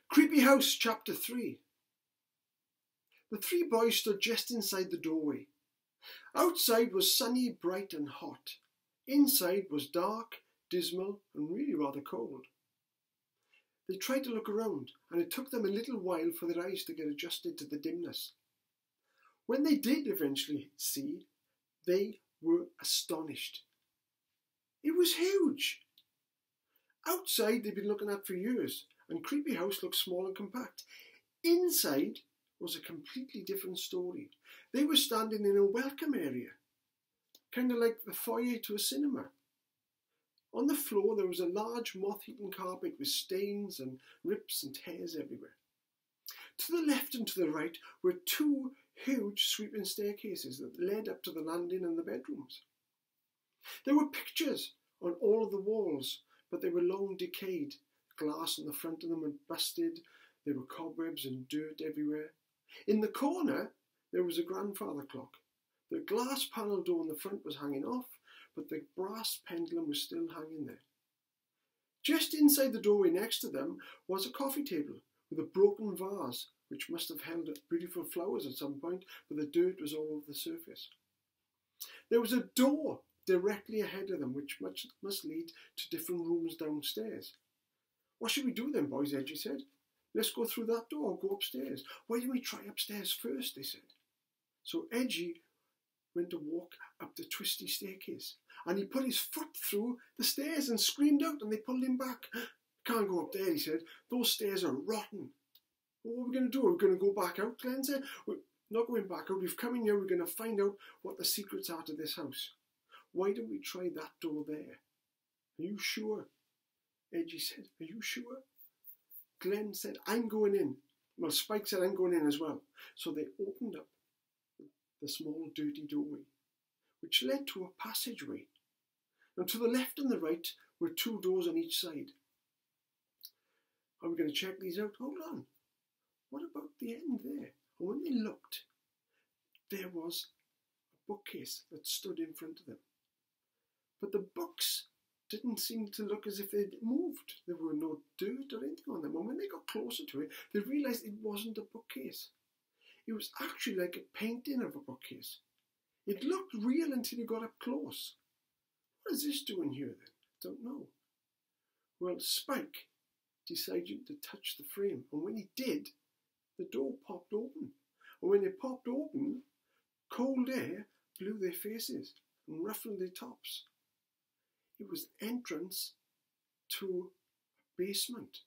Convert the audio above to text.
Creepy House, Chapter 3. The three boys stood just inside the doorway. Outside was sunny, bright and hot. Inside was dark, dismal and really rather cold. They tried to look around, and it took them a little while for their eyes to get adjusted to the dimness. When they did eventually see, they were astonished. It was huge. Outside they'd been looking at for years, and Creepy House looked small and compact. Inside was a completely different story. They were standing in a welcome area, kind of like the foyer to a cinema. On the floor there was a large moth-eaten carpet with stains and rips and tears everywhere. To the left and to the right were two huge sweeping staircases that led up to the landing and the bedrooms. There were pictures on all of the walls, but they were long decayed. Glass on the front of them had busted. There were cobwebs and dirt everywhere. In the corner there was a grandfather clock. The glass panel door in the front was hanging off, but the brass pendulum was still hanging there. Just inside the doorway next to them was a coffee table with a broken vase, which must have held beautiful flowers at some point, but the dirt was all over the surface. There was a door directly ahead of them, which must lead to different rooms downstairs. "What should we do then, boys?" Edgy said. "Let's go through that door or go upstairs." "Why don't we try upstairs first?" they said. So Edgy went to walk up the twisty staircase, and he put his foot through the stairs and screamed out, and they pulled him back. "Can't go up there," he said. "Those stairs are rotten." "Well, what are we going to do? Are we going to go back out?" Glenn said. "We're not going back out. We've come in here. We're going to find out what the secrets are to this house. Why don't we try that door there?" "Are you sure?" Edgy said. "Are you sure?" Glenn said, "I'm going in." Well, Spike said, "I'm going in as well." So they opened up the small dirty doorway, which led to a passageway. And to the left and the right were two doors on each side. "Are we going to check these out?" "Hold on. What about the end there?" And when they looked, there was a bookcase that stood in front of them. But the books didn't seem to look as if they'd moved. There were no dirt or anything on them. And when they got closer to it, they realised it wasn't a bookcase. It was actually like a painting of a bookcase. It looked real until you got up close. "What is this doing here then?" "Don't know." Well, Spike decided to touch the frame, and when he did, the door popped open. And when it popped open, cold air blew their faces and ruffled their tops. It was the entrance to a basement.